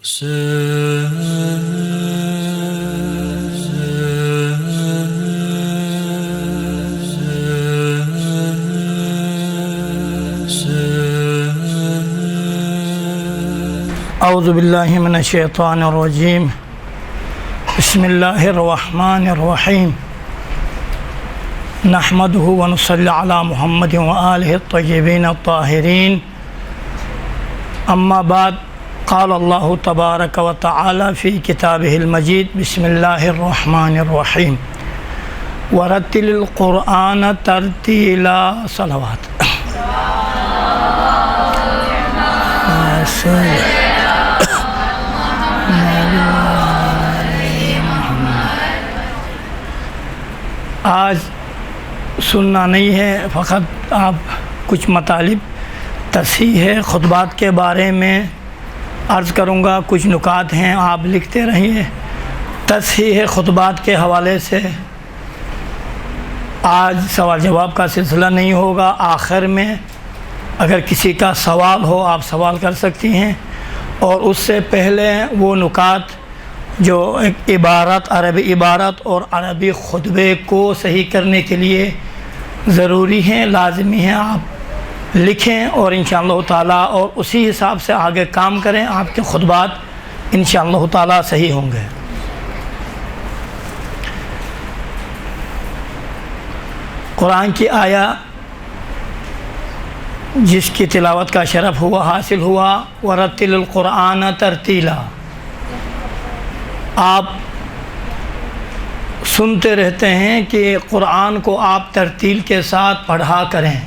اعوذ باللہ من الشیطان الرجیم بسم اللہ الرحمن الرحیم نحمدہ ونصلی علی محمد وآلہ الطیبین الطاہرین اما بعد قال اللہ تبارک و تعالی فی کتابہ المجید بسم اللہ الرحمن الرحیم ورتل القرآن ترتیلا صلوات آج سننا نہیں ہے، فقط آپ کچھ مطالب تصحیح ہے خطبات کے بارے میں عرض کروں گا، کچھ نکات ہیں آپ لکھتے رہیے۔ تصحیح خطبات کے حوالے سے آج سوال جواب کا سلسلہ نہیں ہوگا، آخر میں اگر کسی کا سوال ہو آپ سوال کر سکتی ہیں، اور اس سے پہلے وہ نکات جو ایک عبارت عربی عبارت اور عربی خطبے کو صحیح کرنے کے لیے ضروری ہیں، لازمی ہیں، آپ لکھیں اور انشاءاللہ تعالیٰ اور اسی حساب سے آگے کام کریں، آپ کے خطبات انشاءاللہ تعالیٰ صحیح ہوں گے۔ قرآن کی آیا جس کی تلاوت کا شرف ہوا حاصل ہوا ورتل القرآن ترتیلا، آپ سنتے رہتے ہیں کہ قرآن کو آپ ترتیل کے ساتھ پڑھا کریں۔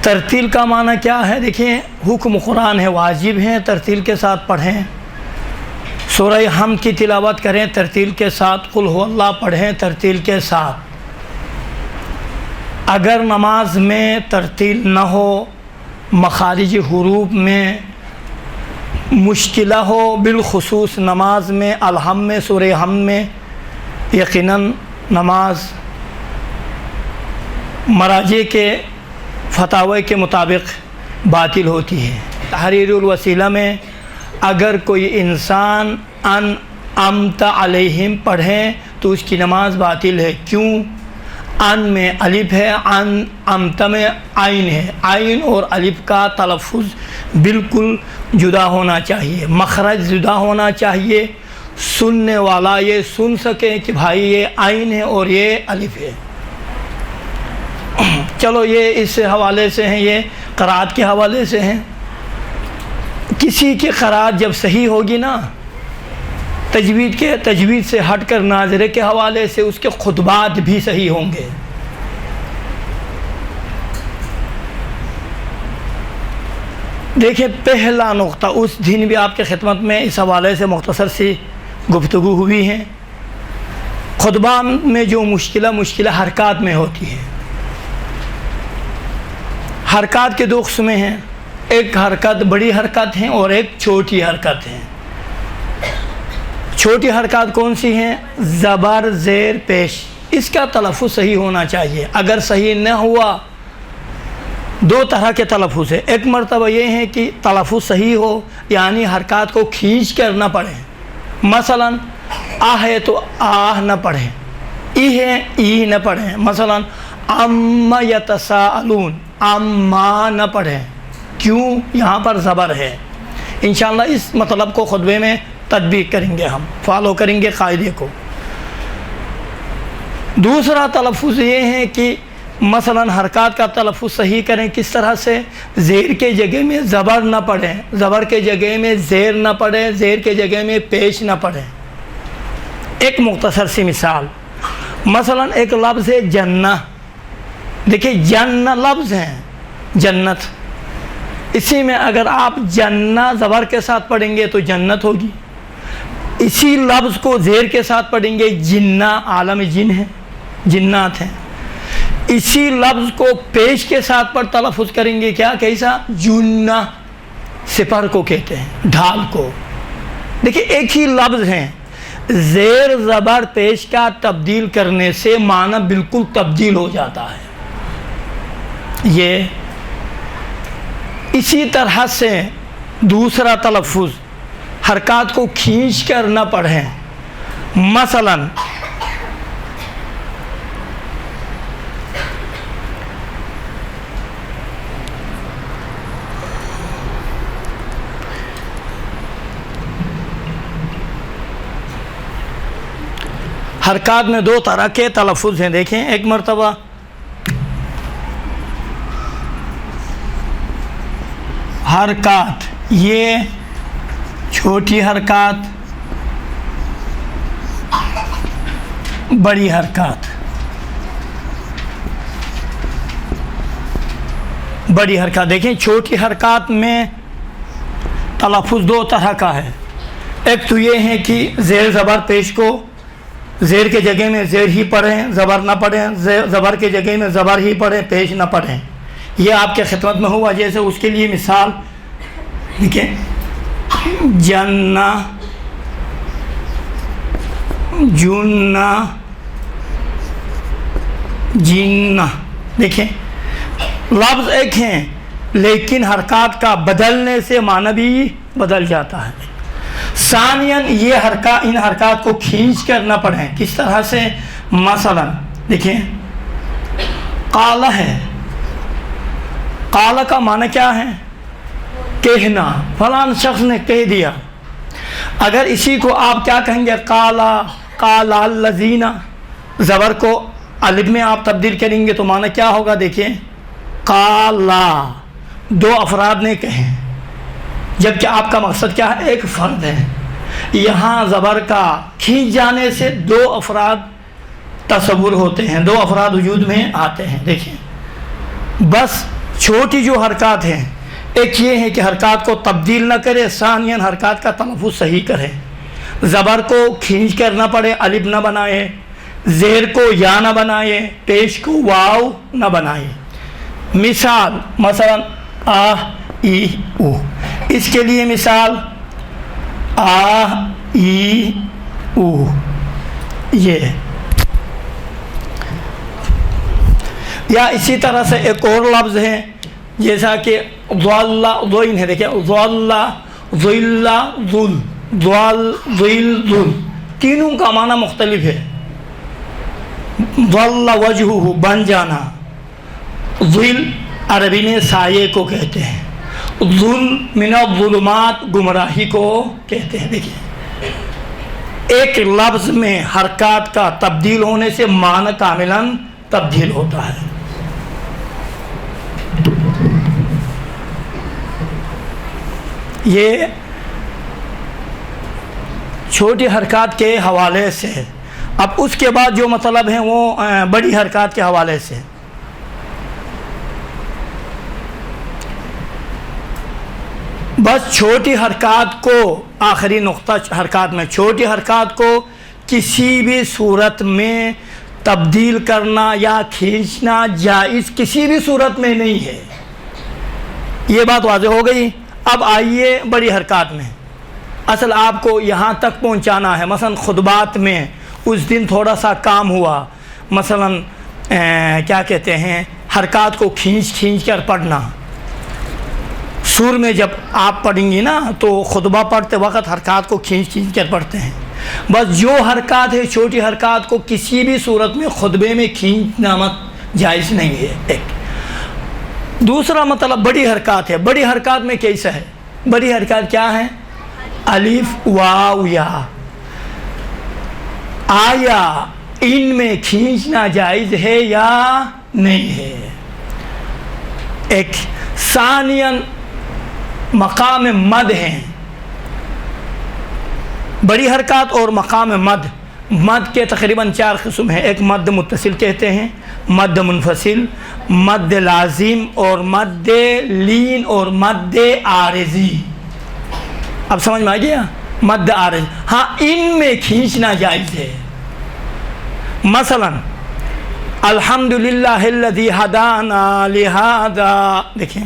ترتیل کا معنی کیا ہے؟ دیکھیں، حکم قرآن ہے، واجب ہیں ترتیل کے ساتھ پڑھیں، سورہ حمد کی تلاوت کریں ترتیل کے ساتھ، قل هو اللہ پڑھیں ترتیل کے ساتھ۔ اگر نماز میں ترتیل نہ ہو، مخارج حروف میں مشکلہ ہو، بالخصوص نماز میں الحم میں سورہ حمد میں یقیناً نماز مراجع کے فتاوی کے مطابق باطل ہوتی ہے۔ تحریر الوسیلہ میں اگر کوئی انسان انعمت علیہم پڑھیں تو اس کی نماز باطل ہے۔ کیوں؟ ان میں الف ہے، انعمت میں عین ہے، عین اور الف کا تلفظ بالکل جدا ہونا چاہیے، مخرج جدا ہونا چاہیے، سننے والا یہ سن سکے کہ بھائی یہ عین ہے اور یہ الف ہے۔ چلو یہ اس حوالے سے ہیں، یہ قرأت کے حوالے سے ہیں۔ کسی کی قرأت جب صحیح ہوگی نا، تجوید سے ہٹ کر ناظرے کے حوالے سے اس کے خطبات بھی صحیح ہوں گے۔ دیکھیں، پہلا نقطہ اس دن بھی آپ کے خدمت میں اس حوالے سے مختصر سی گفتگو ہوئی ہے۔ خطبہ میں جو مشکلہ حرکات میں ہوتی ہے۔ حرکات کے دو قسمیں ہیں، ایک حرکت بڑی حرکت ہیں اور ایک چھوٹی حرکت ہیں۔ چھوٹی حرکات کون سی ہیں؟ زبر، زیر، پیش، اس کا تلفظ صحیح ہونا چاہیے۔ اگر صحیح نہ ہوا، دو طرح کے تلفظ ہے، ایک مرتبہ یہ ہے کہ تلفظ صحیح ہو، یعنی حرکات کو کھینچ کر نہ پڑھیں، مثلا آ ہے تو آہ نہ پڑھیں، ای ہے ای نہ پڑھیں، مثلا اما یتساءلون اما نہ پڑھیں۔ کیوں؟ یہاں پر زبر ہے۔ انشاءاللہ اس مطلب کو خطبے میں تطبیق کریں گے، ہم فالو کریں گے قاعدے کو۔ دوسرا تلفظ یہ ہے کہ مثلا حرکات کا تلفظ صحیح کریں، کس طرح سے؟ زیر کے جگہ میں زبر نہ پڑھیں، زبر کے جگہ میں زیر نہ پڑھیں، زیر کے جگہ میں پیش نہ پڑھیں۔ ایک مختصر سی مثال، مثلا ایک لفظ ہے جنہ، دیکھیں جنہ لفظ ہے جنت، اسی میں اگر آپ جنہ زبر کے ساتھ پڑھیں گے تو جنت ہوگی، اسی لفظ کو زیر کے ساتھ پڑھیں گے جنہ، عالم جن ہے، جنات ہیں۔ اسی لفظ کو پیش کے ساتھ پر تلفظ کریں گے، کیا کیسا؟ جنہ، سپر کو کہتے ہیں، ڈھال کو۔ دیکھیں ایک ہی لفظ ہیں، زیر زبر پیش کا تبدیل کرنے سے معنی بالکل تبدیل ہو جاتا ہے۔ یہ اسی طرح سے دوسرا تلفظ حرکات کو کھینچ کر نہ پڑھیں. مثلا حرکات میں دو طرح کے تلفظ ہیں. دیکھیں ایک مرتبہ حرکات، یہ چھوٹی حرکات، بڑی حرکات. بڑی حرکات دیکھیں، چھوٹی حرکات میں تلفظ دو طرح کا ہے. ایک تو یہ ہے کہ زیر زبر پیش کو زیر کے جگہ میں زیر ہی پڑھیں، زبر نہ پڑھیں، زبر کے جگہ میں زبر ہی پڑھیں، پیش نہ پڑھیں. یہ آپ کے خدمت میں ہوا. جیسے اس کے لیے مثال دیکھیں، جنہ، جنہ، جنہ. دیکھیں لفظ ایک ہیں لیکن حرکات کا بدلنے سے معنی بھی بدل جاتا ہے. ثانیاً یہ ان حرکات کو کھینچ کر نہ پڑھیں. کس طرح سے؟ مثلا دیکھیں قال ہے، قال کا معنی کیا ہے؟ کہنا، فلاں شخص نے کہہ دیا. اگر اسی کو آپ کیا کہیں گے؟ قال، قال الذین، زبر کو الف میں آپ تبدیل کریں گے تو معنی کیا ہوگا؟ دیکھیں قال، دو افراد نے کہیں، جبکہ آپ کا مقصد کیا ہے؟ ایک فرد ہے. یہاں زبر کا کھینچ جانے سے دو افراد تصور ہوتے ہیں، دو افراد وجود میں آتے ہیں. دیکھیں بس چھوٹی جو حرکات ہیں، ایک یہ ہے کہ حرکات کو تبدیل نہ کرے، ثانیاً حرکات کا تلفظ صحیح کرے. زبر کو کھینچ کر نہ پڑے، الف نہ بنائے، زیر کو یا نہ بنائے، پیش کو واو نہ بنائے. مثال مثلا آ ای او، اس کے لیے مثال آ ای او. یہ یا اسی طرح سے ایک اور لفظ ہے جیسا کہ ضل ضین ہے. دیکھیں ضل ضل ذل ضل ذل ذل، تینوں کا معنی مختلف ہے. ضل وجہہ، بن جانا. ظل عربی میں سائے کو کہتے ہیں. ظل من الظلمات، گمراہی کو کہتے ہیں. دیکھیں ایک لفظ میں حرکات کا تبدیل ہونے سے معنی کاملاً تبدیل ہوتا ہے. یہ چھوٹی حرکات کے حوالے سے. اب اس کے بعد جو مطلب ہیں وہ بڑی حرکات کے حوالے سے. بس چھوٹی حرکات کو، آخری نقطہ حرکات میں، چھوٹی حرکات کو کسی بھی صورت میں تبدیل کرنا یا کھینچنا جائز کسی بھی صورت میں نہیں ہے. یہ بات واضح ہو گئی. اب آئیے بڑی حرکات میں. اصل آپ کو یہاں تک پہنچانا ہے. مثلا خطبات میں اس دن تھوڑا سا کام ہوا، مثلا کیا کہتے ہیں، حرکات کو کھینچ کر پڑھنا. سور میں جب آپ پڑھیں گی نا تو خطبہ پڑھتے وقت حرکات کو کھینچ کر پڑھتے ہیں. بس جو حرکات ہے چھوٹی حرکات کو کسی بھی صورت میں خطبے میں کھینچنا مت جائز نہیں ہے. ایک دوسرا مطلب بڑی حرکات ہے. بڑی حرکات میں کیسا ہے؟ بڑی حرکات کیا ہے؟ الف واو یا. آیا ان میں کھینچنا جائز ہے یا نہیں ہے؟ ایک. ثانیاً مقام مد ہیں. بڑی حرکات اور مقام مد. مد کے تقریباً 4 قسم ہیں. ایک مد متصل کہتے ہیں، مد منفصل، مد لازم اور مد لین اور مد عارضی. اب سمجھ میں آ گیا؟ مد عارض. ہاں ان میں کھینچنا جائز ہے. مثلا الحمدللہ الذی ہدانا لہذا. دیکھیں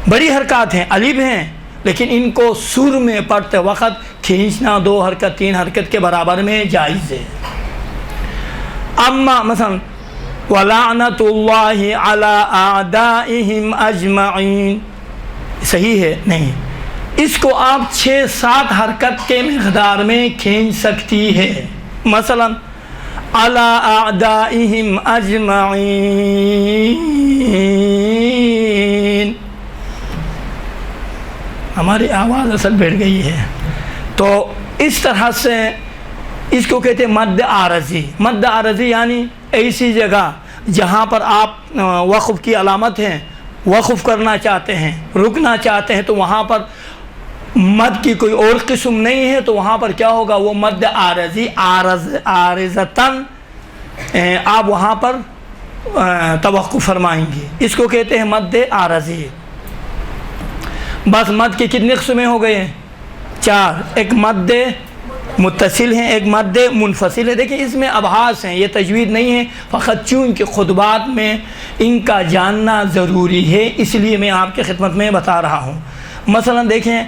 بڑی حرکات ہیں، الف ہیں، لیکن ان کو سر میں پڑھتے وقت کھینچنا 2 حرکت 3 حرکت کے برابر میں جائز ہے. اما مثلا وَلَعْنَةُ اللَّهِ عَلَىٰ أَعْدَائِهِمْ أَجْمَعِينَ، صحیح ہے نہیں، اس کو آپ 6-7 حرکت کے مقدار میں کھینچ سکتی ہے. مثلا علی اعدائہم اجمعین، ہماری آواز اصل بیٹھ گئی ہے. تو اس طرح سے اس کو کہتے ہیں مد عارضی. مد عارضی یعنی ایسی جگہ جہاں پر آپ وقف کی علامت ہیں، وقف کرنا چاہتے ہیں، رکنا چاہتے ہیں، تو وہاں پر مد کی کوئی اور قسم نہیں ہے، تو وہاں پر کیا ہوگا؟ وہ مد عارضی، عارضتاً آپ وہاں پر توقف فرمائیں گے. اس کو کہتے ہیں مد عارضی. بس مد کی کتنی قسمیں ہو گئے ہیں؟ 4. ایک مد متصل ہیں، ایک مد منفصل ہے. دیکھیں اس میں ابحاث ہیں، یہ تجوید نہیں ہے، فقط چونکہ خطبات میں ان کا جاننا ضروری ہے اس لیے میں آپ کی خدمت میں بتا رہا ہوں. مثلا دیکھیں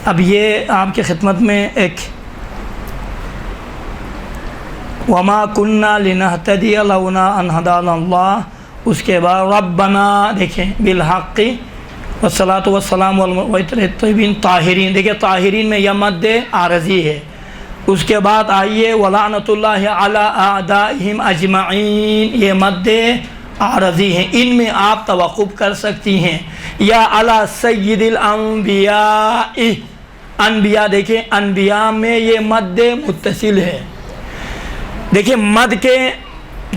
اب یہ آپ کی خدمت میں ایک وما کننا لنہتدی لولا ان ہدانا اللہ، اس کے بعد ربنا دیکھیں بالحق والصلاۃ والسلام والطیبین طاہرین. دیکھیں طاہرین میں یہ مد عارضی ہے. اس کے بعد آئیے ولعنۃ اللہ علی اعدائہم اجمعین، یہ مد عارضی ہیں، ان میں آپ توقف کر سکتی ہیں. یا علی سید الانبیاء، انبیاء دیکھیں انبیاء میں یہ مد متصل ہے. دیکھیں مد کے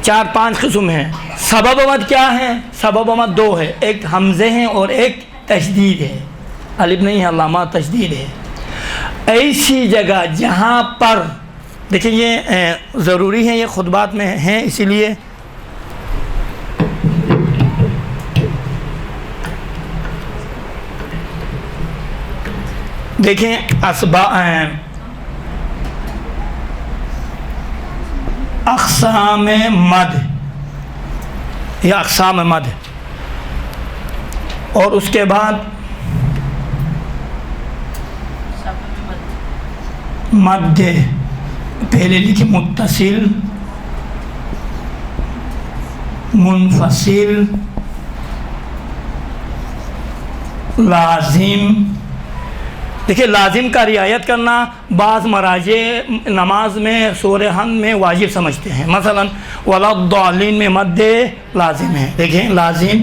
4-5 قسم ہیں. سبب مد کیا ہے؟ سبب مد 2 ہے، ایک حمزے ہیں اور ایک تشدید ہے. الف نہیں ہے، علامہ تشدید ہے. ایسی جگہ جہاں پر دیکھیں یہ ضروری ہے، یہ خطبات میں ہیں اسی لیے دیکھیں اقسام مد یا اقسام مد، اور اس کے بعد مد پہلے لکھیں متصل، منفصل، لازم. دیکھیں لازم کا رعایت کرنا بعض مراجع نماز میں سورہ حمد میں واجب سمجھتے ہیں. مثلا ولا الضالین میں مد لازم ہے. دیکھیں لازم،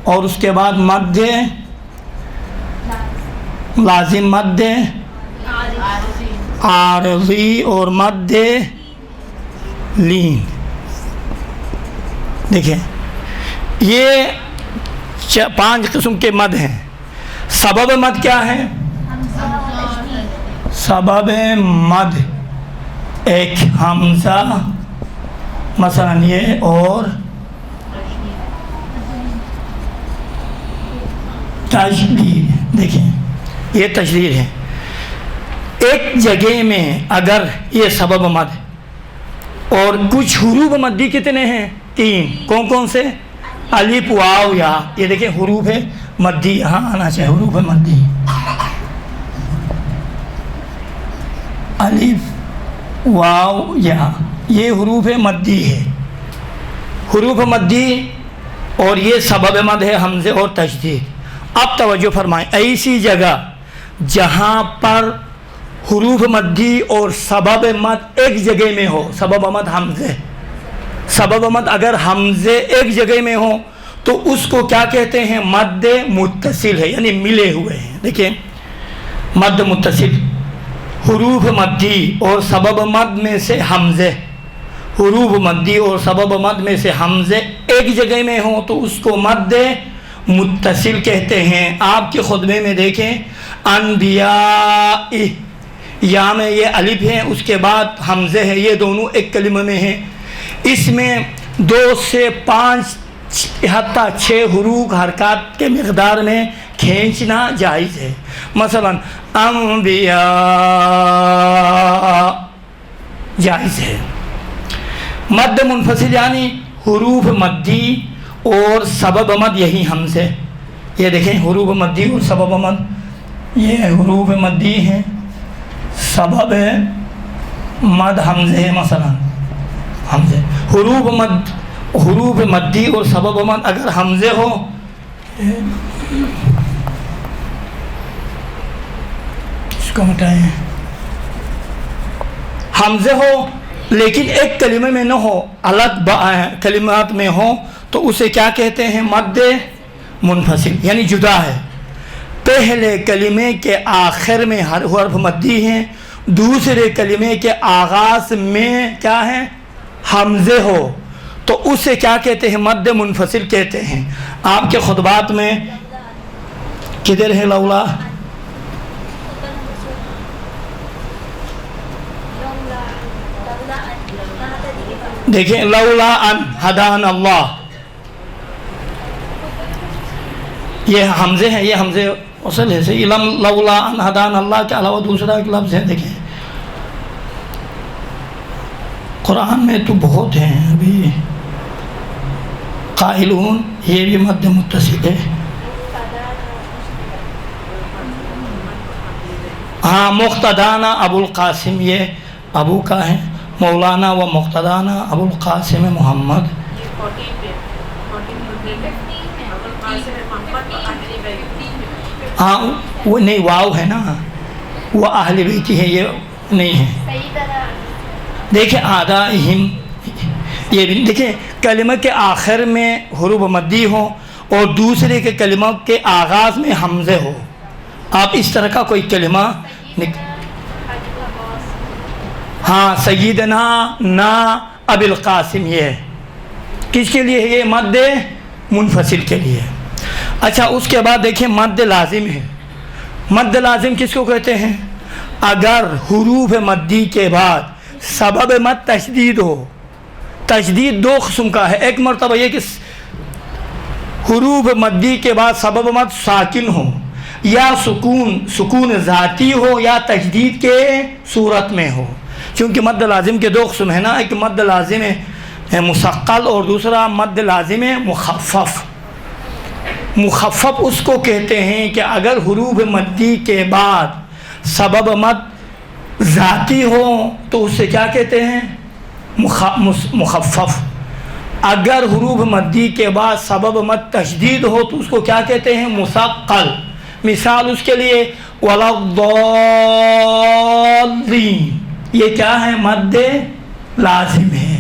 اور اس کے بعد مد لازم، مد عارضی اور مد لین. دیکھیں یہ 5 قسم کے مد ہیں. سبب مد کیا ہے؟ سبب مد ایک حمزہ مثلا یہ، اور تشدید. دیکھیں یہ تشدید ہے. ایک جگہ میں اگر یہ سبب مد اور کچھ حروف مدی کتنے ہیں؟ 3. کون کون سے؟ الف واو یا. یہ دیکھیں حروف مدی یہاں آنا چاہیے، حروف مدی الف واو یا، یہ حروف مدی ہے. حروف مدی اور یہ سبب مد ہے حمزے اور تشدید. اب توجہ فرمائیں، ایسی جگہ جہاں پر حروف مدی اور سبب مد ایک جگہ میں ہو، سبب مد حمزے، سبب مد اگر حمزے ایک جگہ میں ہو تو اس کو کیا کہتے ہیں؟ مد متصل ہے، یعنی ملے ہوئے ہیں. دیکھیں مد متصل، حروف مدی اور سبب مد میں سے حمزے، حروف مدی اور سبب مد میں سے حمزے ایک جگہ میں ہوں تو اس کو مد متصل کہتے ہیں. آپ کے خطبے میں دیکھیں انبیاء، یا میں یہ الف ہے، اس کے بعد حمزے ہیں، یہ دونوں ایک کلمہ میں ہیں. اس میں 2 سے 5 حتیٰ 6 حروف حرکات کے مقدار میں کھینچنا جائز ہے. مثلا انبیاء جائز ہے. مد منفصل یعنی حروف مدی اور سبب مد یہی حمزے. یہ دیکھیں حروف مدی اور سبب مد، یہ حروف مدی ہیں، سبب مد حمزے ہے. مثلا حمزے، حروف مدی اور سبب مد اگر حمزے ہو کو ہٹائیں، حمزے ہو لیکن ایک کلمے میں نہ ہو، الگ کلمات میں ہو، تو اسے کیا کہتے ہیں؟ مد منفصل، یعنی جدا ہے۔ پہلے کلمے کے آخر میں حرف مدی ہیں، دوسرے کلمے کے آغاز میں کیا ہے؟ حمزے ہو، تو اسے کیا کہتے ہیں؟ مد منفصل کہتے ہیں۔ آپ کے خطبات میں کدھر ہے لولا؟ دیکھیں، لولا ان ہدان اللہ، یہ حمزے ہیں، یہ حمزے اصل ہے صحیح۔ لولا ان ہدان اللہ کے علاوہ دوسرا ایک لفظ ہے، دیکھیں قرآن میں تو بہت ہیں، ابھی قائلون یہ بھی مد متصل ہے۔ ہاں، مقتدانہ ابو القاسم، یہ ابو کا ہے، مولانا و مقتدانہ ابو القاسم محمد۔ ہاں وہ نہیں، واو ہے نا، وہ اہل بیتی ہے، یہ نہیں ہے۔ دیکھیں آدائہم، یہ بھی دیکھیں کلمہ کے آخر میں حروف مدی ہو اور دوسرے کے کلمہ کے آغاز میں حمزے ہو۔ آپ اس طرح کا کوئی کلمہ ہاں، سیدنا نا ابی القاسم، یہ کس کے لیے ہے؟ یہ مد منفصل کے لیے۔ اچھا، اس کے بعد دیکھیں مد لازم ہے۔ مد لازم کس کو کہتے ہیں؟ اگر حروف مدی کے بعد سبب مد تشدید ہو۔ تشدید دو قسم کا ہے، ایک مرتبہ یہ کہ حروف مدی کے بعد سبب مد ساکن ہو، یا سکون ذاتی ہو، یا تشدید کے صورت میں ہو۔ چونکہ مد لازم کے دو قسم ہیں نا، ایک مد لازم ہے مثقل اور دوسرا مد لازم ہے مخفف۔ مخفف اس کو کہتے ہیں کہ اگر حروف مدی کے بعد سبب مد ذاتی ہو تو اسے کیا کہتے ہیں؟ مخفف۔ اگر حروف مدی کے بعد سبب مد تشدید ہو تو اس کو کیا کہتے ہیں؟ مثقل۔ مثال اس کے لیے وَلَا الضَّالِّينَ، یہ کیا ہے؟ مد لازم ہے۔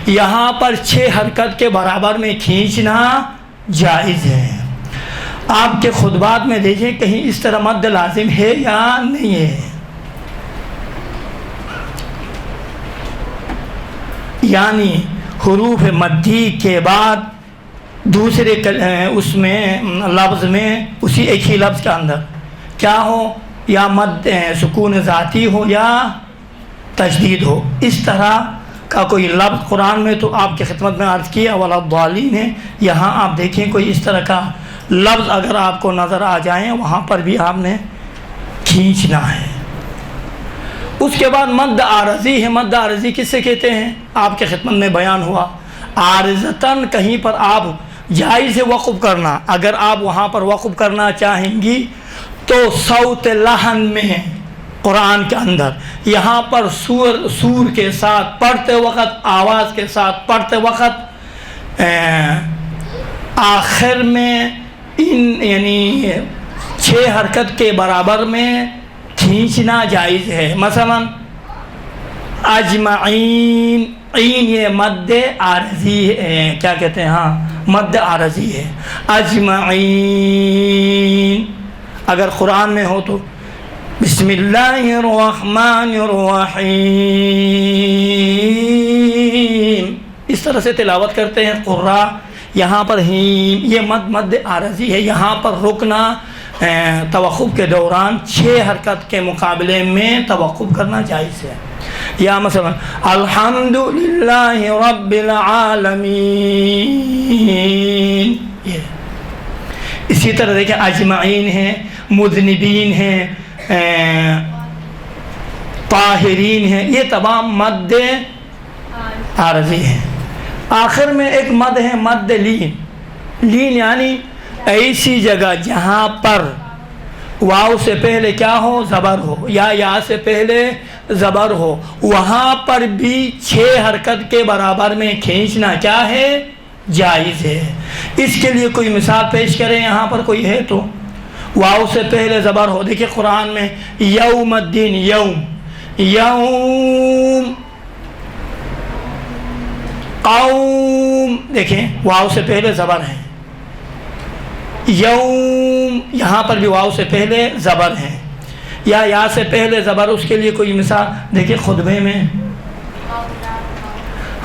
یہاں پر 6 حرکت کے برابر میں کھینچنا جائز ہے۔ آپ کے خطبات میں دیکھیں کہیں اس طرح مد لازم ہے یا نہیں ہے؟ یعنی حروف مدی کے بعد دوسرے اس میں لفظ میں اسی ایک ہی لفظ کے اندر کیا ہو؟ یا مد سکون ذاتی ہو یا تشدید ہو۔ اس طرح کا کوئی لفظ قرآن میں تو آپ کی خدمت میں عرض کیا وَلَا الضَّالِّينَ ہے، یہاں آپ دیکھیں کوئی اس طرح کا لفظ اگر آپ کو نظر آ جائیں وہاں پر بھی آپ نے کھینچنا ہے۔ اس کے بعد مد عارضی ہے۔ مد عارضی کس سے کہتے ہیں؟ آپ کے خدمت میں بیان ہوا، عارضتاً کہیں پر آپ جائز ہے وقف کرنا۔ اگر آپ وہاں پر وقف کرنا چاہیں گی تو صوت لحن میں قرآن کے اندر یہاں پر سور کے ساتھ پڑھتے وقت، آواز کے ساتھ پڑھتے وقت آخر میں یعنی 6 حرکت کے برابر میں کھینچنا جائز ہے۔ مثلا اجمعین، عین یہ مد عارضی ہے، کیا کہتے ہیں؟ ہاں، مد عارضی ہے۔ اجمعین اگر قرآن میں ہو تو بسم اللہ الرحمن الرحیم، اس طرح سے تلاوت کرتے ہیں قراء۔ یہاں پر ہیم، یہ مد عارضی ہے، یہاں پر رکنا توقف کے دوران 6 حرکت کے مقابلے میں توقف کرنا جائز ہے۔ یا مثلا الحمدللہ رب العالمین، یہ اسی طرح دیکھیں اجمعین ہیں، مذنبین ہیں، طاہرین ہیں، یہ تمام مد عارضی ہیں۔ آخر میں ایک مد ہے مد لین۔ لین یعنی ایسی جگہ جہاں پر واو سے پہلے کیا ہو؟ زبر ہو، یا سے پہلے زبر ہو، وہاں پر بھی 6 حرکت کے برابر میں کھینچنا کیا ہے؟ جائز ہے۔ اس کے لیے کوئی مثال پیش کریں، یہاں پر کوئی ہے تو واو سے پہلے زبر ہو. دیکھیں قرآن میں یوم الدین، یوم، یوم، قوم، دیکھیں واو سے پہلے زبر ہے. یوم، یہاں پر بھی واو سے پہلے زبر ہے. یا سے پہلے زبر، اس کے لیے کوئی مثال دیکھیں خطبے میں.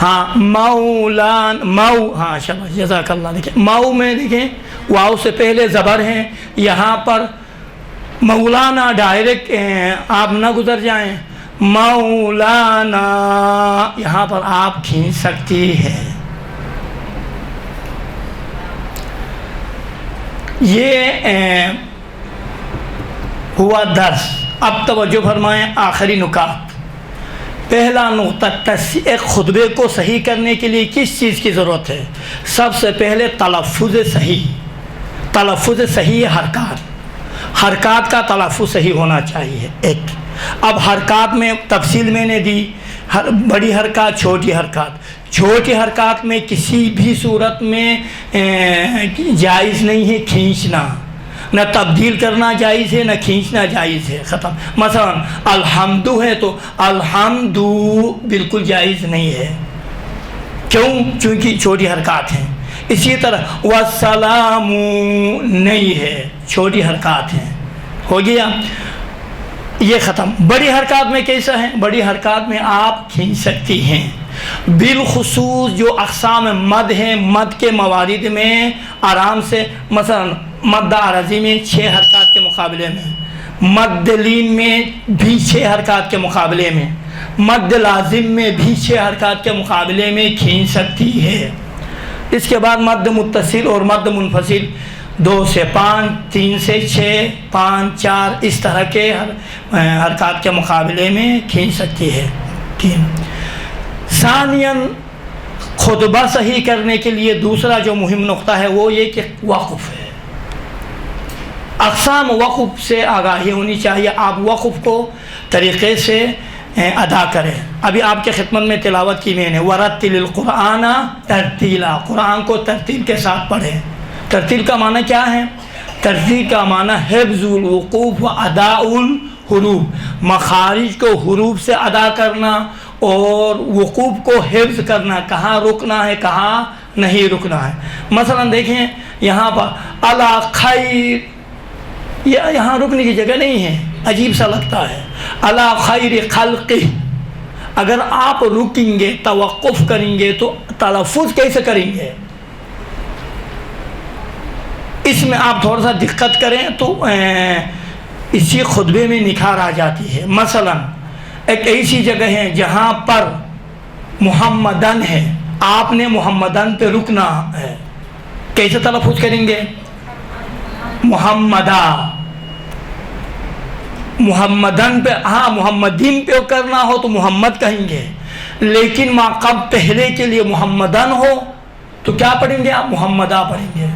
ہاں مولان، مو، ہاں شاباش جزاک اللہ. دیکھیں مو میں دیکھیں واو سے پہلے زبر ہے. یہاں پر مولانا ڈائریکٹ آپ نہ گزر جائیں. مولانا یہاں پر آپ کھینچ سکتی ہے. یہ ہوا درس. اب توجہ فرمائیں آخری نکات. پہلا نقطہ، ایک خطبے کو صحیح کرنے کے لیے کس چیز کی ضرورت ہے؟ سب سے پہلے تلفظ صحیح. تلفظ صحیح حرکات کا تلفظ صحیح ہونا چاہیے. ایک اب حرکات میں تفصیل میں نے دی، بڑی حرکات، چھوٹی حرکات. چھوٹی حرکات میں کسی بھی صورت میں جائز نہیں ہے کھینچنا، نہ تبدیل کرنا جائز ہے، نہ کھینچنا جائز ہے. ختم. مثلا الحمد ہے تو الحمد بالکل جائز نہیں ہے. کیوں؟ چونکہ چھوٹی حرکات ہیں. اسی طرح والسلام نہیں ہے، چھوٹی حرکات ہیں. ہو گیا یہ ختم. بڑی حرکات میں کیسا ہے؟ بڑی حرکات میں آپ کھینچ سکتی ہیں. بالخصوص جو اقسام مد ہیں، مد کے موارد میں آرام سے، مثلا مد عارضی میں 6 حرکات کے مقابلے میں، مد لین میں بھی 6 حرکات کے مقابلے میں، مد لازم میں بھی 6 حرکات کے مقابلے میں کھینچ سکتی ہے. اس کے بعد مد متصل اور مد منفصل 2 سے 5، 3 سے 6، 5، 4 اس طرح کے حرکات کے مقابلے میں کھینچ سکتی ہے. ثانیاً خطبہ صحیح کرنے کے لیے دوسرا جو مہم نقطہ ہے وہ یہ کہ وقف ہے. اقسام وقف سے آگاہی ہونی چاہیے. آپ وقف کو طریقے سے ادا کریں. ابھی آپ کے خدمت میں تلاوت کی میں نے ورتل القرآن ترتیلا، قرآن کو ترتیل کے ساتھ پڑھیں. ترتیل کا معنی کیا ہے؟ ترتیل کا معنی حفظ الوقوف و ادا الحروف، مخارج کو حروف سے ادا کرنا اور وقوف کو حفظ کرنا، کہاں رکنا ہے کہاں نہیں رکنا ہے. مثلا دیکھیں یہاں پر الا خیر، یہاں رکنے کی جگہ نہیں ہے، عجیب سا لگتا ہے. الا خیر خلقہ، اگر آپ رکیں گے توقف کریں گے تو تلفظ کیسے کریں گے؟ اس میں آپ تھوڑا سا دقت کریں تو اسی خطبے میں نکھار آ جاتی ہے. مثلا ایک ایسی جگہ ہے جہاں پر محمدن ہے، آپ نے محمدن پہ رکنا ہے، کیسے تلفظ کریں گے؟ محمدہ. محمدن پہ، ہاں محمدین پہ کرنا ہو تو محمد کہیں گے، لیکن ماقب پہلے کے لیے محمدن ہو تو کیا پڑھیں گے آپ؟ محمدہ پڑھیں گے.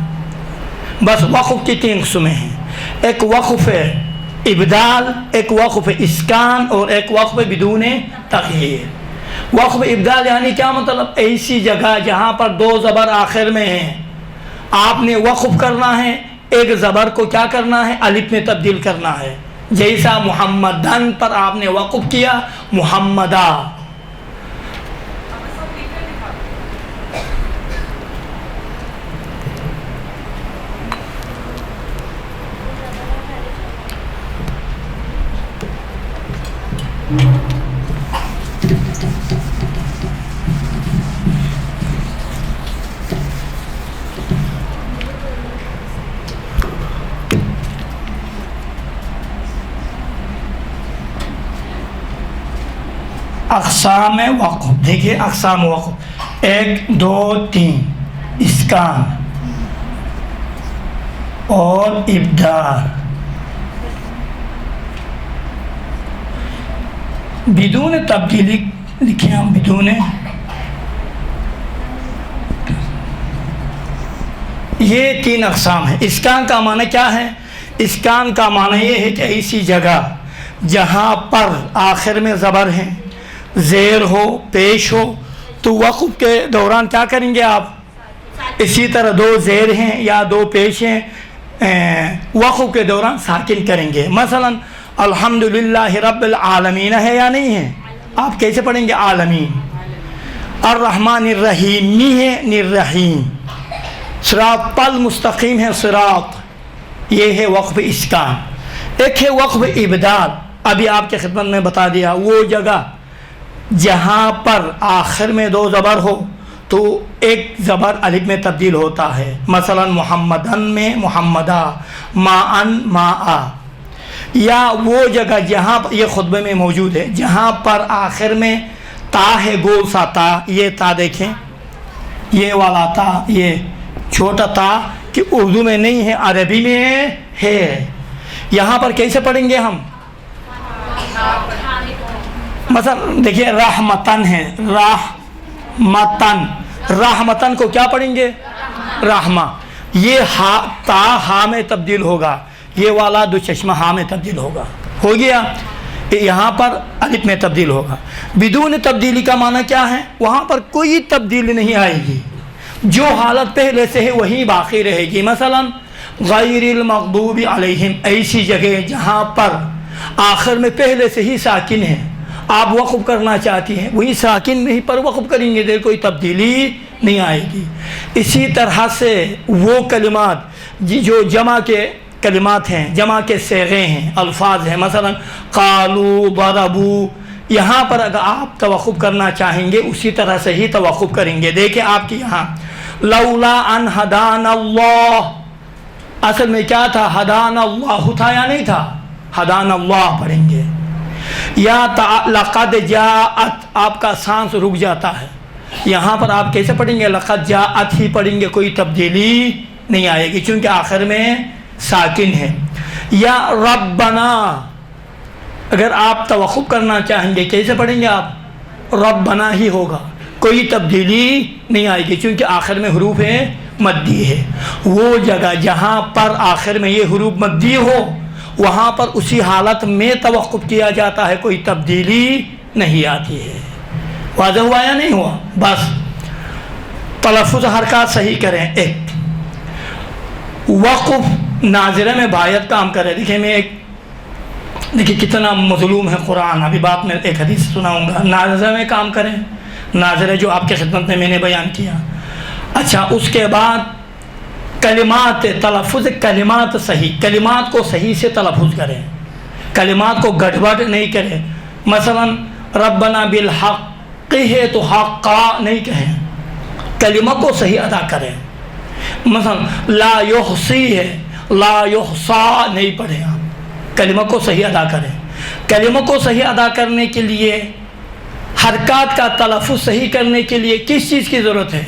بس وقف کی 3 قسمیں ہیں. ایک وقف ابدال، ایک وقف اسکان اور ایک وقف بدون تغییر. وقف ابدال یعنی کیا مطلب؟ ایسی جگہ جہاں پر 2 زبر آخر میں ہیں، آپ نے وقف کرنا ہے، ایک زبر کو کیا کرنا ہے؟ الف میں تبدیل کرنا ہے. جیسا محمدن پر آپ نے وقف کیا محمدہ. اقسام وقف دیکھیے. اقسام وقف 1، 2، 3 اسکان اور ابدال. بدون تبدیلی لکھیں ہم، بدون. یہ 3 اقسام ہیں. اسکان کا معنی کیا ہے؟ اسکان کا معنی یہ ہے کہ ایسی جگہ جہاں پر آخر میں زبر ہیں، زیر ہو، پیش ہو، تو وقف کے دوران کیا کریں گے آپ؟ اسی طرح 2 زیر ہیں یا 2 پیش ہیں، وقف کے دوران ساکن کریں گے. مثلا الحمدللہ رب العالمین ہے یا نہیں ہے؟ آپ کیسے پڑھیں گے؟ عالمین. الرحمن الرحیم نی ہے نررحیم. صراط المستقیم ہے صراط. یہ ہے وقف اسکان. ایک ہے وقف ابدال. ابھی آپ کے خدمت میں بتا دیا، وہ جگہ جہاں پر آخر میں دو زبر ہو تو ایک زبر الف میں تبدیل ہوتا ہے. مثلا محمدن میں محمدہ، ماءن ماء. یا وہ جگہ جہاں یہ خطبے میں موجود ہے جہاں پر آخر میں تا ہے، گول سا تا. یہ تا دیکھیں، یہ والا تا، یہ چھوٹا تا کہ اردو میں نہیں ہے، عربی میں ہے. یہاں پر کیسے پڑھیں گے ہم؟ مثلا دیکھیے رحمتن ہے، رحمتن. رحمتن کو کیا پڑھیں گے؟ رحمہ. یہ ہا تا ہا میں تبدیل ہوگا، یہ والا دو چشمہ ہا میں تبدیل ہوگا. ہو گیا. یہاں پر الف میں تبدیل ہوگا. بدون تبدیلی کا معنی کیا ہے؟ وہاں پر کوئی تبدیلی نہیں آئے گی، جو حالت پہلے سے ہے وہی باقی رہے گی. مثلا غیر المغضوب علیہم، ایسی جگہ جہاں پر آخر میں پہلے سے ہی ساکن ہے، آپ وقف کرنا چاہتی ہیں، وہی ساکن میں ہی پر وقف کریں گے، دیر کوئی تبدیلی نہیں آئے گی. اسی طرح سے وہ کلمات جو جمع کے کلمات ہیں، جمع کے صیغے ہیں، الفاظ ہیں، مثلا قالوا ضربوا، یہاں پر اگر آپ توقف کرنا چاہیں گے اسی طرح سے ہی توقف کریں گے. دیکھیں آپ کی یہاں لولا ان ہدانا اللہ، اصل میں کیا تھا؟ ہدانا اللہ تھا یا نہیں تھا؟ ہدانا اللہ پڑھیں گے. یا لقد جاءت، آپ کا سانس رک جاتا ہے، یہاں پر آپ کیسے پڑھیں گے؟ لقد جاءت ہی پڑھیں گے، کوئی تبدیلی نہیں آئے گی چونکہ آخر میں ساکن ہے. یا ربنا، اگر آپ توقف کرنا چاہیں گے کیسے پڑھیں گے آپ؟ ربنا ہی ہوگا، کوئی تبدیلی نہیں آئے گی چونکہ آخر میں حروف مدی ہے. وہ جگہ جہاں پر آخر میں یہ حروف مدی ہو وہاں پر اسی حالت میں توقف کیا جاتا ہے، کوئی تبدیلی نہیں آتی ہے. واضح ہوا یا نہیں ہوا؟ بس تلفظ حرکات صحیح کریں. ایک وقف ناظرہ میں باید کام کرے. دیکھیں کتنا مظلوم ہے قرآن. ابھی بات میں ایک حدیث سناؤں گا. ناظرہ میں کام کریں، ناظرہ جو آپ کے خدمت میں نے بیان کیا. اچھا، اس کے بعد کلمات، تلفظ کلمات صحیح، کلمات کو صحیح سے تلفظ کریں، کلمات کو گڑبڑ نہیں کریں. مثلا ربنا بالحق ہے تو حقا نہیں کہیں، کلمہ کو صحیح ادا کریں. مثلا لا یحصی ہے، لا یحصا نہیں پڑھیں آپ، کلمہ کو صحیح ادا کریں. کلمہ کو صحیح ادا کرنے کے لیے، حرکات کا تلفظ صحیح کرنے کے لیے کس چیز کی ضرورت ہے؟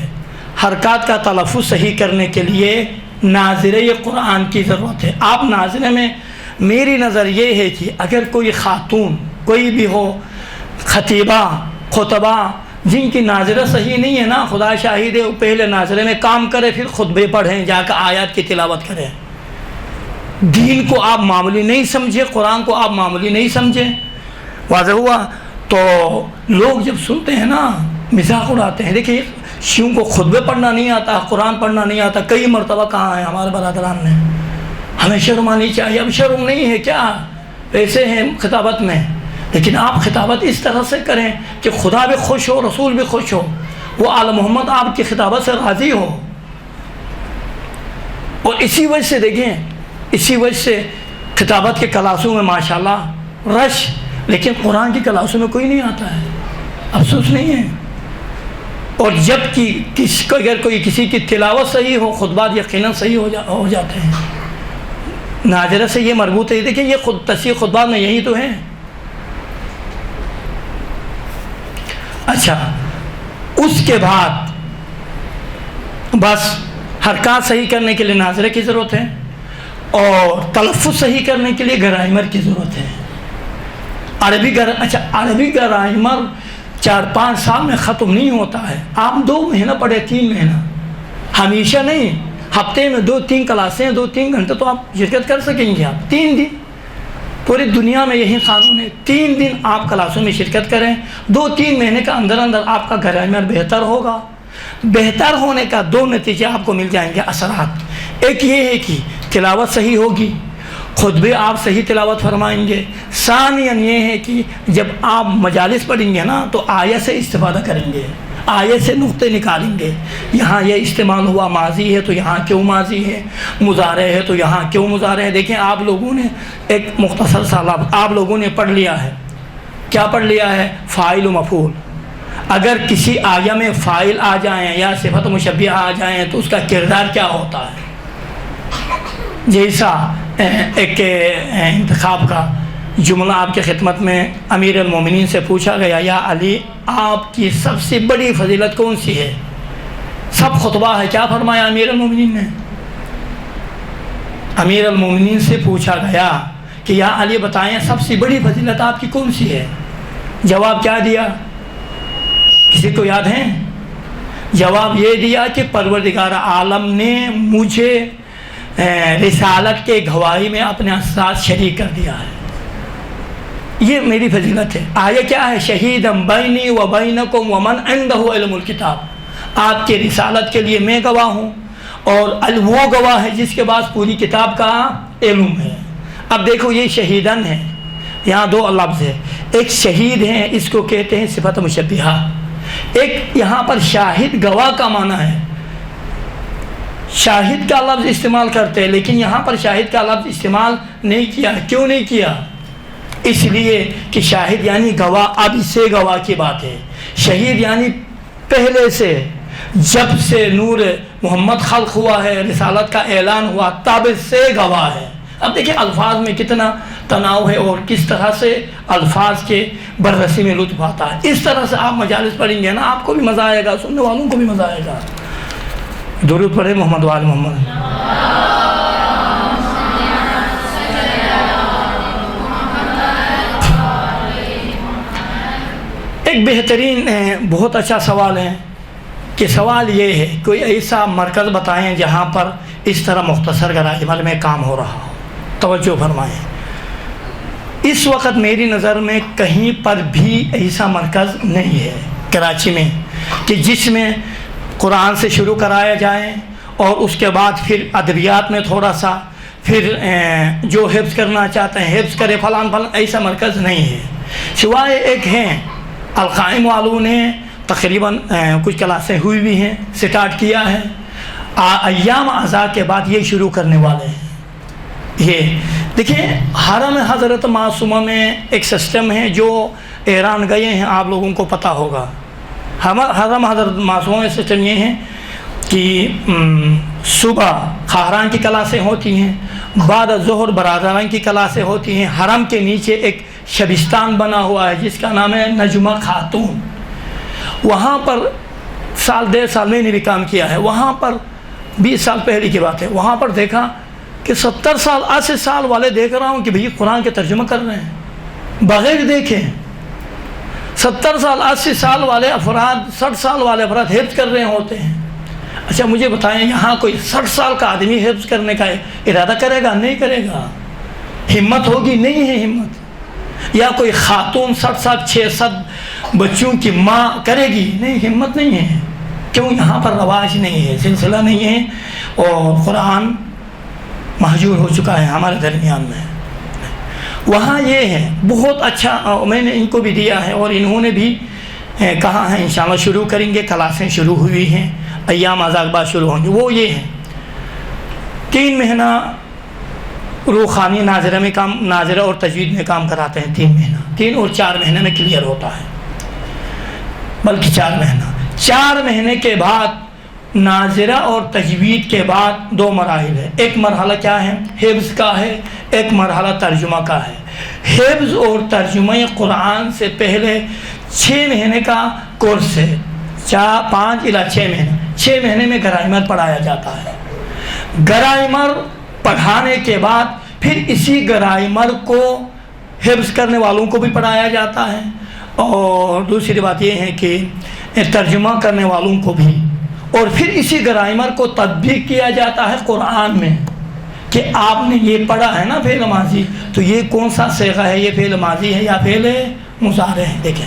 حرکات کا تلفظ صحیح کرنے کے لیے ناظرہ قرآن کی ضرورت ہے. آپ ناظرہ میں میری نظر یہ ہے کہ اگر کوئی خاتون کوئی بھی ہو، خطیبہ خطبہ جن کی ناظرہ صحیح نہیں ہے نا، خدا شاہد ہے، وہ پہلے ناظرہ میں کام کرے پھر خطبے پڑھیں، جا کر آیات کی تلاوت کریں. دین کو آپ معمولی نہیں سمجھے، قرآن کو آپ معمولی نہیں سمجھیں. واضح ہوا؟ تو لوگ جب سنتے ہیں نا مذاق اڑاتے ہیں. دیکھیے شیعوں کو خطبے پڑھنا نہیں آتا، قرآن پڑھنا نہیں آتا. کئی مرتبہ کہا ہے ہمارے برادران نے، ہمیں شرم آنی چاہیے. اب شرم نہیں ہے کیا؟ ایسے ہیں خطابت میں، لیکن آپ خطابت اس طرح سے کریں کہ خدا بھی خوش ہو، رسول بھی خوش ہو، وہ آل محمد آپ کی خطابت سے راضی ہو. اور اسی وجہ سے دیکھیں، اسی وجہ سے خطابت کے کلاسوں میں ماشاءاللہ رش، لیکن قرآن کی کلاسوں میں کوئی نہیں آتا ہے. افسوس نہیں ہے. اور جب کہ اگر کوئی کسی کی تلاوت صحیح ہو، خطبات یقیناً صحیح ہو جاتے ہیں. ناظرہ سے یہ مربوط ہے. دیکھیں یہ تصحیح خطبات میں یہی تو ہیں. اچھا، اس کے بعد بس حرکات صحیح کرنے کے لیے ناظرہ کی ضرورت ہے اور تلفظ صحیح کرنے کے لیے گرامر کی ضرورت ہے. عربی گرامر 4-5 سال میں ختم نہیں ہوتا ہے. آپ 2 مہینہ پڑھے، 3 مہینہ، ہمیشہ نہیں. ہفتے میں 2-3 کلاسیں، 2-3 گھنٹے تو آپ شرکت کر سکیں گے. آپ 3 دن، پوری دنیا میں یہی قانون ہے، 3 دن آپ کلاسوں میں شرکت کریں. 2-3 مہینے کا اندر آپ کا گرامر بہتر ہوگا. بہتر ہونے کا 2 نتیجے آپ کو مل جائیں گے، اثرات. ایک یہ ہے کہ تلاوت صحیح ہوگی، خود بھی آپ صحیح تلاوت فرمائیں گے۔ ثانیاً یہ ہے کہ جب آپ مجالس پڑھیں گے نا تو آیت سے استفادہ کریں گے، آیت سے نقطے نکالیں گے، یہاں یہ استعمال ہوا ماضی ہے تو یہاں کیوں ماضی ہے، مضارع ہے تو یہاں کیوں مضارع ہے۔ دیکھیں آپ لوگوں نے ایک مختصر سا لفظ آپ لوگوں نے پڑھ لیا ہے، کیا پڑھ لیا ہے؟ فاعل و مفعول۔ اگر کسی آیہ میں فاعل آ جائیں یا صفت مشبیہ آ جائیں تو اس کا کردار کیا ہوتا ہے؟ جیسا ایک انتخاب کا جملہ آپ کی خدمت میں امیر المومنین سے پوچھا گیا، یا علی آپ کی سب سے بڑی فضیلت کون سی ہے؟ سب خطبہ ہے، کیا فرمایا امیر المومنین نے؟ امیر المومنین سے پوچھا گیا کہ یا علی بتائیں سب سے بڑی فضیلت آپ کی کون سی ہے؟ جواب کیا دیا؟ کسی کو یاد ہے؟ جواب یہ دیا کہ پروردگار عالم نے مجھے رسالت کے گواہی میں اپنے ساتھ شریک کر دیا ہے، یہ میری فضیلت ہے۔ آیہ کیا ہے؟ شہیدم بینی و بینکم ومن عندہ علم الکتاب، آپ کے رسالت کے لیے میں گواہ ہوں اور وہ گواہ ہے جس کے پاس پوری کتاب کا علم ہے۔ اب دیکھو یہ شہیدن ہے، یہاں دو لفظ ہے، ایک شہید ہیں اس کو کہتے ہیں صفت مشبہہ، ایک یہاں پر شاہد گواہ کا معنی ہے، شاہد کا لفظ استعمال کرتے ہیں لیکن یہاں پر شاہد کا لفظ استعمال نہیں کیا۔ کیوں نہیں کیا؟ اس لیے کہ شاہد یعنی گواہ، اب سے گواہ کی بات ہے، شہید یعنی پہلے سے، جب سے نور محمد خلق ہوا ہے، رسالت کا اعلان ہوا تب سے گواہ ہے۔ اب دیکھیں الفاظ میں کتنا تناؤ ہے اور کس طرح سے الفاظ کے بررسی میں لطف آتا ہے۔ اس طرح سے آپ مجالس پڑھیں گے نا، آپ کو بھی مزہ آئے گا، سننے والوں کو بھی مزہ آئے گا۔ درود پڑھے محمد وآل محمد۔ ایک بہترین بہت اچھا سوال ہے کہ سوال یہ ہے کوئی ایسا مرکز بتائیں جہاں پر اس طرح مختصر گرامر میں کام ہو رہا ہو۔ توجہ فرمائیں، اس وقت میری نظر میں کہیں پر بھی ایسا مرکز نہیں ہے کراچی میں کہ جس میں قرآن سے شروع کرایا جائے اور اس کے بعد پھر ادبیات میں تھوڑا سا، پھر جو حفظ کرنا چاہتے ہیں حفظ کرے، فلان فلان، ایسا مرکز نہیں ہے۔ سوائے ایک ہیں القائم والوں نے تقریباً کچھ کلاسیں ہوئی بھی ہیں، سٹارٹ کیا ہے، ایام اعضاء کے بعد یہ شروع کرنے والے ہیں۔ یہ دیکھیں حرم حضرت معصومہ میں ایک سسٹم ہے، جو ایران گئے ہیں آپ لوگوں کو پتہ ہوگا۔ حرم حضرت معصومہ میں سسٹم یہ ہے کہ صبح خاہران کی کلاسیں ہوتی ہیں، بعد ظہر برادران کی کلاسیں ہوتی ہیں۔ حرم کے نیچے ایک شبستان بنا ہوا ہے جس کا نام ہے نجمہ خاتون، وہاں پر سال 1.5 سال میں نے بھی کام کیا ہے، وہاں پر 20 سال پہلے کی بات ہے، وہاں پر دیکھا کہ 70 سال 80 سال والے دیکھ رہا ہوں کہ بھئی قرآن کے ترجمہ کر رہے ہیں بغیر دیکھیں۔ 70 سال 80 سال والے افراد، 60 سال والے افراد حفظ کر رہے ہوتے ہیں۔ اچھا مجھے بتائیں یہاں کوئی 60 سال کا آدمی حفظ کرنے کا ارادہ کرے گا؟ نہیں کرے گا۔ ہمت ہوگی؟ نہیں ہے ہمت۔ یا کوئی خاتون 60 سال 6-7 بچوں کی ماں کرے گی؟ نہیں، ہمت نہیں ہے۔ کیوں؟ یہاں پر رواج نہیں ہے، سلسلہ نہیں ہے، اور قرآن محجور ہو چکا ہے ہمارے درمیان میں۔ وہاں یہ ہے بہت اچھا، میں نے ان کو بھی دیا ہے اور انہوں نے بھی کہا ہے انشاءاللہ شروع کریں گے، کلاسیں شروع ہوئی ہیں، ایام اعضاء کے بعد شروع ہوں گے۔ وہ یہ ہے 3 مہینہ روحانی ناظرہ میں کام، ناظرہ اور تجوید میں کام کراتے ہیں 3 مہینہ، 3 اور 4 مہینے میں کلیئر ہوتا ہے، بلکہ 4 مہینہ۔ 4 مہینے کے بعد ناظرہ اور تجوید کے بعد 2 مراحل ہے، ایک مرحلہ کیا ہے؟ حفظ کا ہے، ایک مرحلہ ترجمہ کا ہے۔ حفظ اور ترجمہ قرآن سے پہلے 6 مہینے کا کورس ہے، 5 الی 6 مہینے۔ 6 مہینے میں گرامر پڑھایا جاتا ہے۔ گرامر پڑھانے کے بعد پھر اسی گرامر کو حفظ کرنے والوں کو بھی پڑھایا جاتا ہے، اور دوسری بات یہ ہے کہ ترجمہ کرنے والوں کو بھی، اور پھر اسی گرامر کو تطبیق کیا جاتا ہے قرآن میں کہ آپ نے یہ پڑھا ہے نا فعل ماضی، تو یہ کون سا صیغہ ہے، یہ فعل ماضی ہے یا فعل مضارع ہے۔ دیکھیں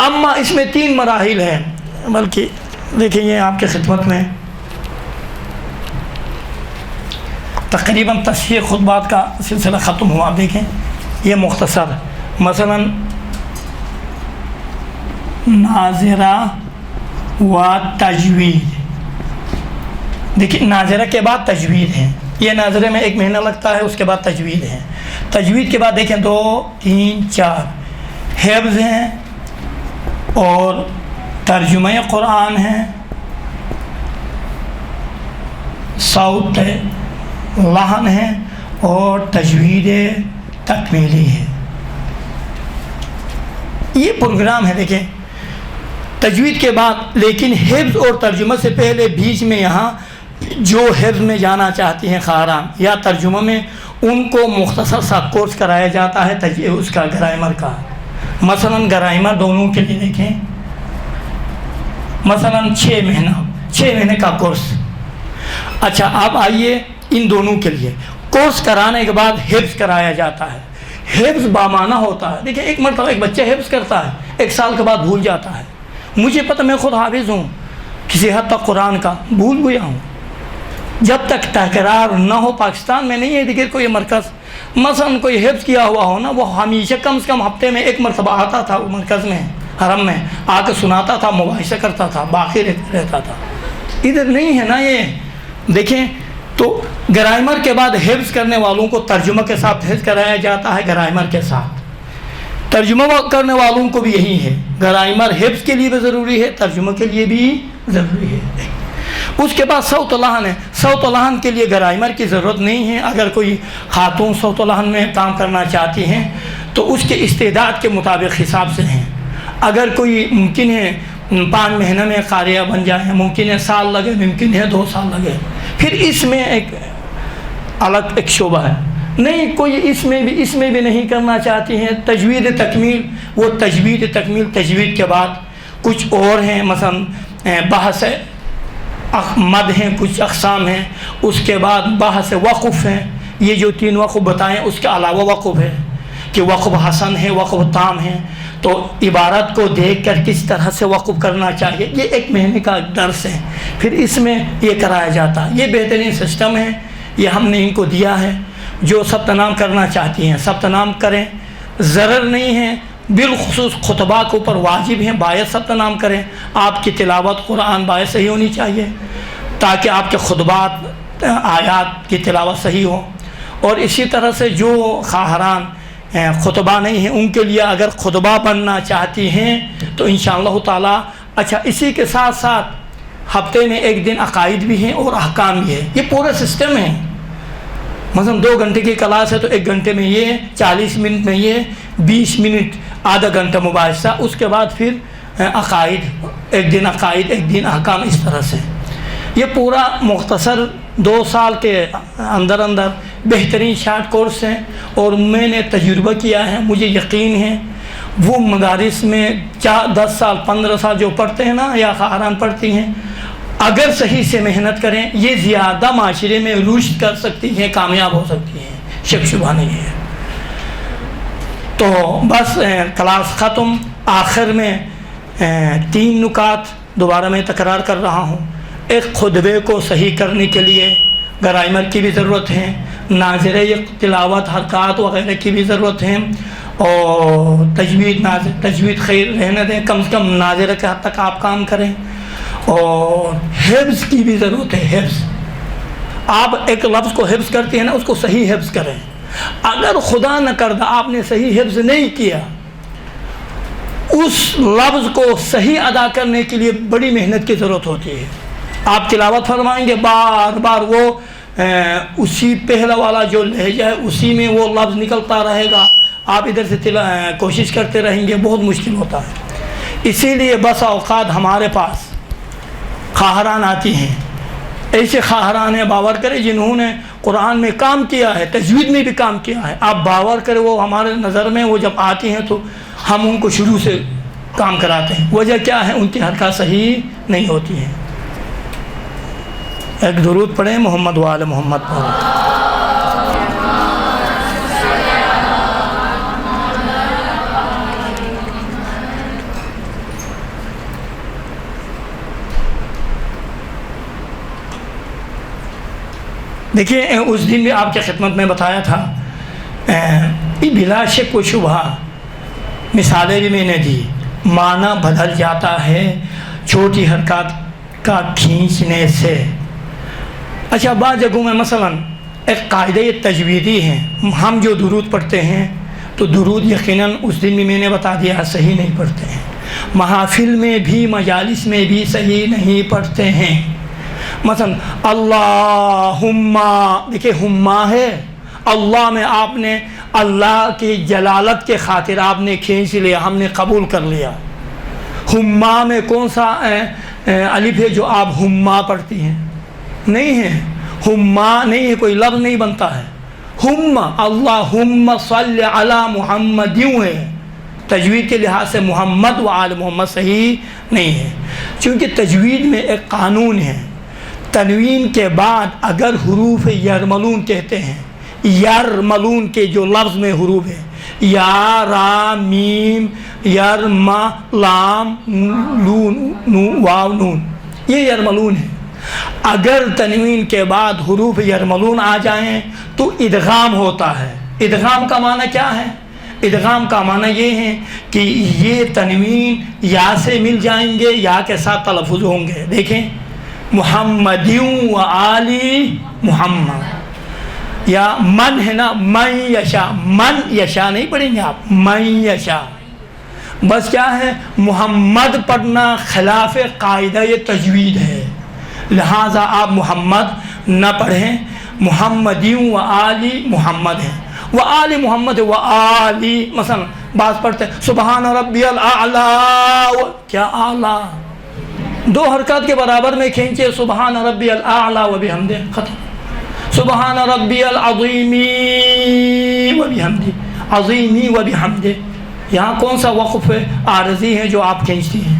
اما اس میں 3 مراحل ہیں، بلکہ دیکھیں یہ آپ کے خدمت میں تقریباً تصحیح خطبات کا سلسلہ ختم ہوا. آپ دیکھیں یہ مختصر مثلا ناظرہ و تجوید. دیکھیں ناظرہ کے بعد تجوید ہے. یہ ناظرے میں 1 مہینہ لگتا ہے, اس کے بعد تجوید ہے. تجوید کے بعد دیکھیں 2 3 4 حفظ ہیں اور ترجمہ قرآن ہے, صوت لحن ہے اور تجوید تکمیلی ہے. یہ پروگرام ہے. دیکھیں تجوید کے بعد لیکن حفظ اور ترجمہ سے پہلے بیچ میں یہاں جو حفظ میں جانا چاہتی ہیں خواہران یا ترجمہ میں, ان کو مختصر سا کورس کرایا جاتا ہے اس کا گرامر کا. مثلا گرامر دونوں کے لیے دیکھیں مثلا 6 مہینے کا کورس. اچھا آپ آئیے ان دونوں کے لیے کورس کرانے کے بعد حفظ کرایا جاتا ہے. حفظ بامانہ ہوتا ہے. دیکھیں ایک مرتبہ ایک بچہ حفظ کرتا ہے, 1 سال کے بعد بھول جاتا ہے. مجھے پتہ میں خود حافظ ہوں, کسی حد تک قرآن کا بھول گیا ہوں. جب تک تکرار نہ ہو, پاکستان میں نہیں ہے دیکھیں کوئی مرکز مثلا کوئی حفظ کیا ہوا ہو نا, وہ ہمیشہ کم سے کم ہفتے میں 1 مرتبہ آتا تھا مرکز میں حرم میں, آ کے سناتا تھا, مباحثہ کرتا تھا, باقی رہتا تھا. ادھر نہیں ہے نا یہ. دیکھیں تو گرامر کے بعد حفظ کرنے والوں کو ترجمہ کے ساتھ حفظ کرایا جاتا ہے. گرامر کے ساتھ ترجمہ کرنے والوں کو بھی یہی ہے. گرامر حفظ کے لیے بھی ضروری ہے, ترجمہ کے لیے بھی ضروری ہے. اس کے بعد صوت لحن ہے. صوت لحن کے لیے گرامر کی ضرورت نہیں ہے. اگر کوئی خاتون صوت لحن میں کام کرنا چاہتی ہیں تو اس کے استعداد کے مطابق حساب سے ہیں. اگر کوئی ممکن ہے 5 مہینے میں قاریہ بن جائے, ممکن ہے سال لگے, ممکن ہے 2 سال لگے. پھر اس میں ایک الگ ایک شعبہ ہے. نہیں کوئی اس میں بھی نہیں کرنا چاہتی ہیں تجوید تکمیل, وہ تجوید تکمیل تجوید کے بعد کچھ اور ہیں. مثلا بحث مد ہیں, کچھ اقسام ہیں. اس کے بعد بحث وقف ہیں. یہ جو 3 وقف بتائیں اس کے علاوہ وقف ہے کہ وقف حسن ہے, وقف تام ہے. تو عبارت کو دیکھ کر کس طرح سے وقف کرنا چاہیے, یہ 1 مہینے کا درس ہے. پھر اس میں یہ کرایا جاتا ہے. یہ بہترین سسٹم ہے, یہ ہم نے ان کو دیا ہے. جو ثبت نام کرنا چاہتی ہیں ثبت نام کریں, ضرر نہیں ہے. بالخصوص خطبہ کے اوپر واجب ہیں, باید ثبت نام کریں. آپ کی تلاوت قرآن باید صحیح ہونی چاہیے تاکہ آپ کے خطبات آیات کی تلاوت صحیح ہو. اور اسی طرح سے جو خواہران خطبہ نہیں ہیں ان کے لیے اگر خطبہ بننا چاہتی ہیں تو انشاءاللہ تعالی. اچھا اسی کے ساتھ ساتھ ہفتے میں 1 دن عقائد بھی ہیں اور احکام بھی ہے. یہ پورا سسٹم ہے. مثلا 2 گھنٹے کی کلاس ہے تو 1 گھنٹے میں یہ, 40 منٹ میں یہ, 20 منٹ آدھا گھنٹہ مباحثہ, اس کے بعد پھر عقائد, 1 دن عقائد 1 دن احکام. اس طرح سے یہ پورا مختصر 2 سال کے اندر بہترین شارٹ کورس ہیں. اور میں نے تجربہ کیا ہے, مجھے یقین ہے وہ مدارس میں 10 سال 15 سال جو پڑھتے ہیں نا یا خواہران پڑھتی ہیں, اگر صحیح سے محنت کریں یہ زیادہ معاشرے میں رشد کر سکتی ہیں, کامیاب ہو سکتی ہیں, شک شبہ نہیں ہے. تو بس کلاس ختم. آخر میں 3 نکات دوبارہ میں تکرار کر رہا ہوں. ایک خطبے کو صحیح کرنے کے لیے گرامر کی بھی ضرورت ہے, ناظرہ تلاوت حرکات وغیرہ کی بھی ضرورت ہے, اور تجوید خیر رہنے دیں, کم سے کم ناظرہ کے حد تک آپ کام کریں. اور حفظ کی بھی ضرورت ہے. حفظ آپ ایک لفظ کو حفظ کرتے ہیں نا, اس کو صحیح حفظ کریں. اگر خدا نہ کردہ آپ نے صحیح حفظ نہیں کیا, اس لفظ کو صحیح ادا کرنے کے لیے بڑی محنت کی ضرورت ہوتی ہے. آپ تلاوت فرمائیں گے, بار بار وہ اسی پہلا والا جو لہجہ ہے اسی میں وہ لفظ نکلتا رہے گا, آپ ادھر سے کوشش کرتے رہیں گے, بہت مشکل ہوتا ہے. اسی لیے بس اوقات ہمارے پاس خواہران آتی ہیں, ایسے خواہران ہیں باور کرے جنہوں نے قرآن میں کام کیا ہے, تجوید میں بھی کام کیا ہے. آپ باور کرے وہ ہمارے نظر میں وہ جب آتی ہیں تو ہم ان کو شروع سے کام کراتے ہیں. وجہ کیا ہے, ان کی حرکات صحیح نہیں ہوتی ہیں. ایک درود پڑھیں محمد و آل محمد پر. دیکھیے اس دن بھی آپ کی خدمت میں بتایا تھا، بلا شک و شبہ مثالیں بھی میں نے دی، معنی بدل جاتا ہے چھوٹی حرکات کا کھینچنے سے۔ اچھا بعض جگہوں میں مثلا ایک قاعدہ تجویدی ہے، ہم جو درود پڑھتے ہیں تو درود یقیناً اس دن بھی میں نے بتا دیا صحیح نہیں پڑھتے ہیں، محافل میں بھی مجالس میں بھی صحیح نہیں پڑھتے ہیں۔ مثلا اللہم، دیکھیں ہما ہے، اللہ میں آپ نے اللہ کی جلالت کے خاطر آپ نے کھینچ لیا، ہم نے قبول کر لیا۔ ہما میں کون سا الف ہے جو آپ ہما پڑھتی ہیں؟ نہیں ہے، ہما نہیں ہے، کوئی لفظ نہیں بنتا ہے۔ ہم اللہم صلی علی محمد یوں ہے، تجوید کے لحاظ سے محمد و آل محمد صحیح نہیں ہے، چونکہ تجوید میں ایک قانون ہے، تنوین کے بعد اگر حروف یرملون کہتے ہیں، یرملون کے جو لفظ میں حروف ہے، یا را میم یرما لام لون نو واو نون، یہ یرملون ہے۔ اگر تنوین کے بعد حروف یرملون آ جائیں تو ادغام ہوتا ہے۔ ادغام کا معنی کیا ہے؟ ادغام کا معنی یہ ہے کہ یہ تنوین یا سے مل جائیں گے، یا کے ساتھ تلفظ ہوں گے۔ دیکھیں محمدیوں و آلی محمد، یا من ہے نا، من یشا، من یشا نہیں پڑھیں گے آپ، من یشا، بس کیا ہے محمد پڑھنا خلاف قاعدہ یہ تجوید ہے، لہٰذا آپ محمد نہ پڑھیں، محمدیوں و آلی محمد ہیں، و آل محمد و آلی، مثلا بعض پڑھتے ہیں سبحان ربی الاعلی، کیا اعلیٰ؟ دو حرکات کے برابر میں کھینچے، سبحان ربی الاعلی و بحمدہ، ختم۔ سبحان ربی العظیمی و بحمدہ، عظیمی و بحمدہ، یہاں کون سا وقف عارضی ہے جو آپ کھینچتی ہیں؟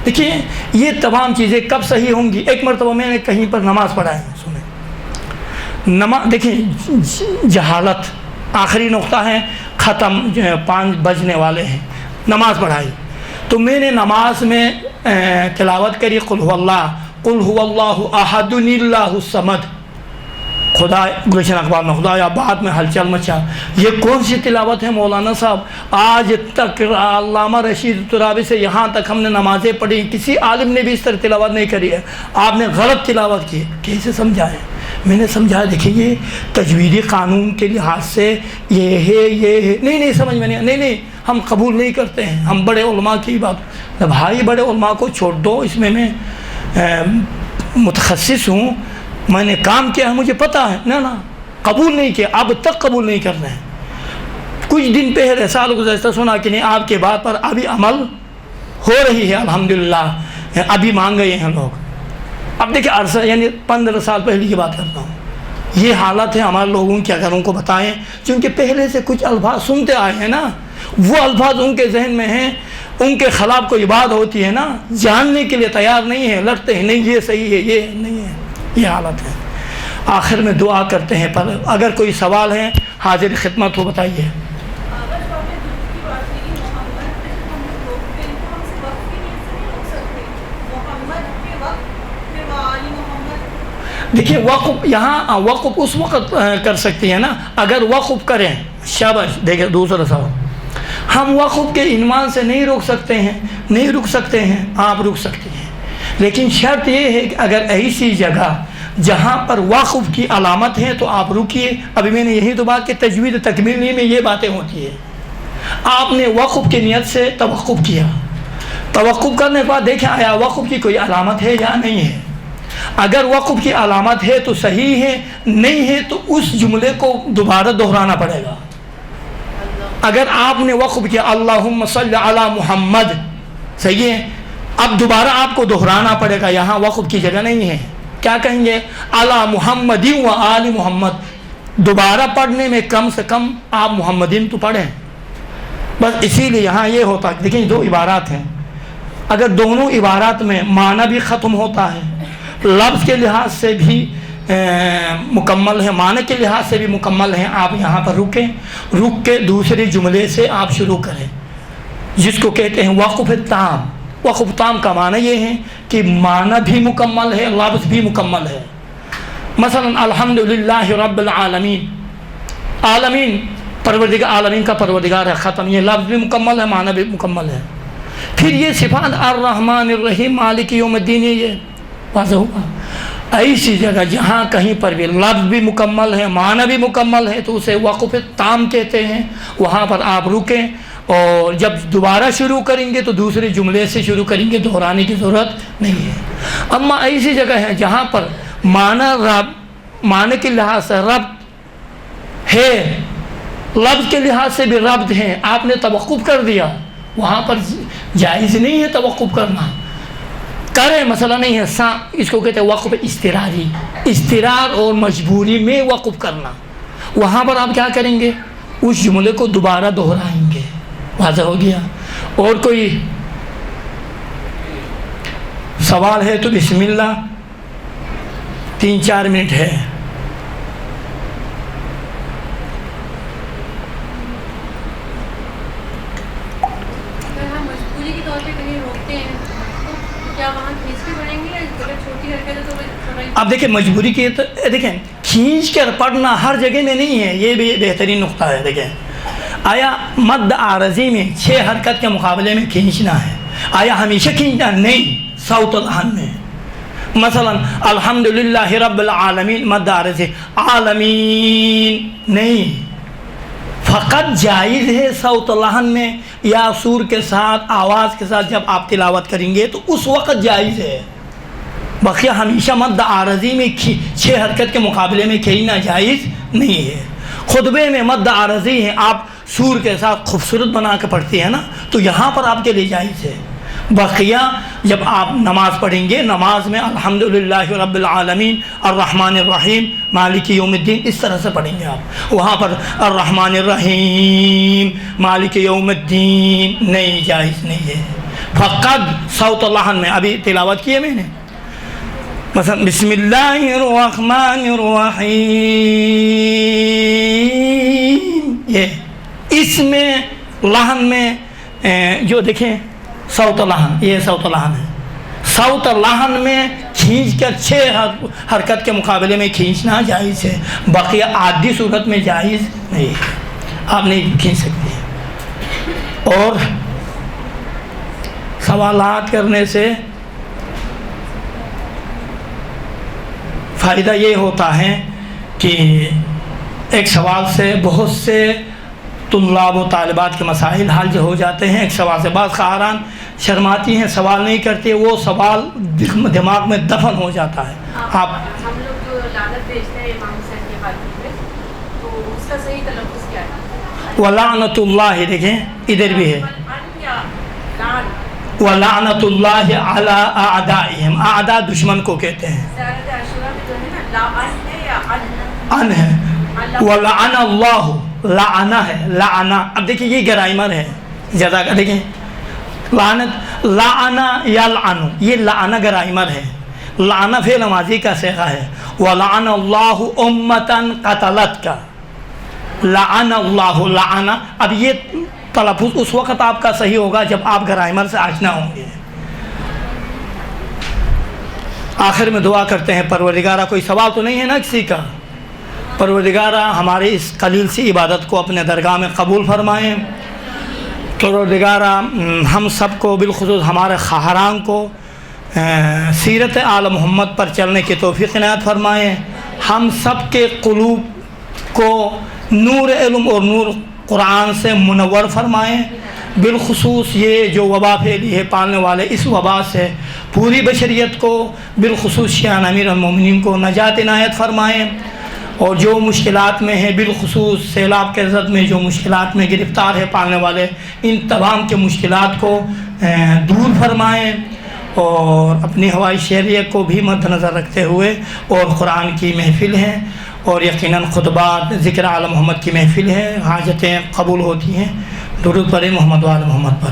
دیکھیے یہ تمام چیزیں کب صحیح ہوں گی؟ ایک مرتبہ میں نے کہیں پر نماز پڑھائی، سنیں نماز، دیکھیں جہالت آخری نقطہ ہے، ختم 5 بجنے والے ہیں، نماز پڑھائی تو میں نے نماز میں تلاوت کری قل هو اللہ احد اللہ الصمد، خدا گلشن اقبال میں خدا یا بعد میں ہلچل مچا، یہ کون سی تلاوت ہے مولانا صاحب؟ آج تک علامہ رشید ترابی سے یہاں تک ہم نے نمازیں پڑھی، کسی عالم نے بھی اس طرح تلاوت نہیں کری ہے، آپ نے غلط تلاوت کی۔ کیسے سمجھائیں؟ میں نے سمجھایا دیکھیں یہ تجویدی قانون کے لحاظ سے یہ ہے، یہ ہے، نہیں سمجھ میں نہیں ہم قبول نہیں کرتے ہیں، ہم بڑے علماء کی بات، بھائی بڑے علماء کو چھوڑ دو، اس میں متخصص ہوں، میں نے کام کیا ہے مجھے پتہ ہے، نہ قبول نہیں کیا، اب تک قبول نہیں کر رہے ہیں۔ کچھ دن پہلے سال گزشتہ سنا کہ نہیں آپ کے بات پر ابھی عمل ہو رہی ہے الحمدللہ، ابھی مان گئے ہیں لوگ۔ اب دیکھیں عرصہ یعنی 15 سال پہلے کی بات کرتا ہوں، یہ حالت ہے ہمارے لوگوں کی، اگر ان کو بتائیں، چونکہ پہلے سے کچھ الفاظ سنتے آئے ہیں نا، وہ الفاظ ان کے ذہن میں ہیں، ان کے خلاف کوئی بات ہوتی ہے نا، جاننے کے لیے تیار نہیں ہے، لڑتے ہیں نہیں یہ صحیح ہے، یہ نہیں ہے، یہ حالت ہے۔ آخر میں دعا کرتے ہیں، پر اگر کوئی سوال ہے حاضر خدمت ہو بتائیے۔ دیکھیے وقف یہاں وقف اس وقت کر سکتی ہے نا اگر وقف کریں، شاباش۔ دیکھیں دوسرا سوال، ہم وقف کے عنوان سے نہیں روک سکتے ہیں، نہیں رک سکتے ہیں، آپ رک سکتے ہیں، لیکن شرط یہ ہے کہ اگر ایسی جگہ جہاں پر وقف کی علامت ہے تو آپ رکیے۔ ابھی میں نے یہی تو بات کہ تجوید تکمیلی میں یہ باتیں ہوتی ہیں، آپ نے وقف کی نیت سے توقف کیا، توقف کرنے کے بعد دیکھیں آیا وقف کی کوئی علامت ہے یا نہیں ہے، اگر وقف کی علامت ہے تو صحیح ہے، نہیں ہے تو اس جملے کو دوبارہ دہرانا پڑے گا۔ اگر آپ نے وقف کیا اللہم صلی علی محمد، صحیح ہے، اب دوبارہ آپ کو دہرانا پڑے گا، یہاں وقف کی جگہ نہیں ہے، کیا کہیں گے؟ علی محمدین و آل محمد، دوبارہ پڑھنے میں کم سے کم آپ محمدین تو پڑھیں، بس اسی لیے یہاں یہ ہوتا ہے۔ دیکھیں دو عبارات ہیں، اگر دونوں عبارات میں معنی بھی ختم ہوتا ہے، لفظ کے لحاظ سے بھی مکمل ہے، معنی کے لحاظ سے بھی مکمل ہیں، آپ یہاں پر رکیں، رک کے دوسرے جملے سے آپ شروع کریں، جس کو کہتے ہیں وقف تام۔ وقف تام کا معنی یہ ہے کہ معنی بھی مکمل ہے، لفظ بھی مکمل ہے، مثلا الحمدللہ رب العالمین، عالمین پروردگار، عالمین کا پروردگار ہے، ختم، یہ لفظ بھی مکمل ہے، معنی بھی مکمل ہے۔ پھر یہ صفات الرحمن الرحیم مالک یوم الدین، یہ واضح ہوگا۔ ایسی جگہ جہاں کہیں پر بھی لفظ بھی مکمل ہے، معنی بھی مکمل ہے، تو اسے وقف تام کہتے ہیں، وہاں پر آپ رکیں، اور جب دوبارہ شروع کریں گے تو دوسرے جملے سے شروع کریں گے، دہرانے کی ضرورت نہیں ہے۔ اما ایسی جگہ ہے جہاں پر معنی کے لحاظ سے ربط ہے، لفظ کے لحاظ سے بھی ربط ہے، آپ نے توقف کر دیا، وہاں پر جائز نہیں ہے توقف کرنا، کریں مسئلہ نہیں ہے۔ اس کو کہتے ہیں وقف اضطراری، اضطرار اور مجبوری میں وقف کرنا، وہاں پر آپ کیا کریں گے، اس جملے کو دوبارہ دہرائیں گے۔ واضح ہو گیا؟ اور کوئی سوال ہے تو بسم اللہ، 3-4 منٹ ہے۔ اب دیکھیں مجبوری کی تو دیکھیں کھینچ کر پڑھنا ہر جگہ میں نہیں ہے، یہ بھی بہترین نقطہ ہے۔ دیکھیں آیا مد عارضی میں 6 حرکت کے مقابلے میں کھینچنا ہے؟ آیا ہمیشہ کھینچنا؟ نہیں، صوت الحن میں مثلا الحمدللہ رب العالمین مد عارضی عالمین نہیں، فقط جائز ہے صوت الحن میں یا سور کے ساتھ، آواز کے ساتھ جب آپ تلاوت کریں گے تو اس وقت جائز ہے، بقیہ ہمیشہ مد عارضی میں 6 حرکت کے مقابلے میں کھینچنا جائز نہیں ہے۔ خطبے میں مد عارضی ہے، آپ سور کے ساتھ خوبصورت بنا کے پڑھتے ہیں نا، تو یہاں پر آپ کے لیے جائز ہے۔ بقیہ جب آپ نماز پڑھیں گے، نماز میں الحمدللہ رب العالمین الرحمن الرحیم مالک یوم الدین اس طرح سے پڑھیں گے آپ، وہاں پر الرحمن الرحیم مالک یوم الدین نہیں، جائز نہیں ہے۔ فقط صوت اللحن میں ابھی تلاوت کی ہے میں نے، مثلا بسم اللہ الرحمن الرحیم، یہ اس میں لحن میں جو دیکھیں صوت لحن، یہ صوت لحن ہے، صوت لحن میں کھینچ کر 6 حرکت کے مقابلے میں کھینچنا جائز ہے، بقیہ عادی صورت میں جائز نہیں ہے، آپ نہیں کھینچ سکتے۔ اور سوالات کرنے سے فائدہ یہ ہوتا ہے کہ ایک سوال سے بہت سے طلاب و طالبات کے مسائل حل ہو جاتے ہیں۔ ایک سوال سے بعض خواہران شرماتی ہیں، سوال نہیں کرتے، وہ سوال دماغ میں دفن ہو جاتا ہے۔ آپ ہم لوگ جو لعنت بھیجتے ہیں امام حسین کے بارے میں، تو اس کا صحیح تلفظ کیا ہے؟ وَلَعْنَةُ اللَّهِ، دیکھیں ادھر بھی ہے وَلَعْنَةُ اللَّهِ عَلَىٰ أَعْدَائِهِمْ، اعداء دشمن کو کہتے ہیں، ان ہے، وَلَعَنَ اللَّهُ، لعنہ ہے، لعنہ۔ اب دیکھیں یہ گرائمر ہے، جزا کا دیکھیں لعنت، لعنہ یلعنُ، یہ لعنہ گرائمر ہے، لعنہ فعل ماضی کا صیغہ ہے، وَلَعَنَ اللَّهُ أُمَّةً قَتَلَتْكَ، لعن اللہ، لعنہ۔ اب یہ تلفظ اس وقت آپ کا صحیح ہوگا جب آپ گرائمر سے آشنا ہوں گے۔ آخر میں دعا کرتے ہیں، پروردگارہ کوئی سوال تو نہیں ہے نا کسی کا؟ پروردگارہ ہمارے اس قلیل سی عبادت کو اپنے درگاہ میں قبول فرمائیں۔ پروردگارہ ہم سب کو بالخصوص ہمارے خواہران کو سیرت آل محمد پر چلنے کی توفیق عنایت فرمائیں۔ ہم سب کے قلوب کو نور علم اور نور قرآن سے منور فرمائیں۔ بالخصوص یہ جو وبا پھیلی ہے پالنے والے اس وبا سے پوری بشریت کو، بالخصوص شیعہ امیر المومنین کو نجات عنایت فرمائیں، اور جو مشکلات میں ہیں، بالخصوص سیلاب کے زد میں جو مشکلات میں گرفتار ہے پالنے والے، ان تمام کے مشکلات کو دور فرمائیں، اور اپنی ہوائی شہریت کو بھی مد نظر رکھتے ہوئے، اور قرآن کی محفل ہے اور یقیناً خطبات ذکر آل محمد کی محفل ہے، حاجتیں قبول ہوتی ہیں۔ درود پڑھیں محمد و آل محمد پر۔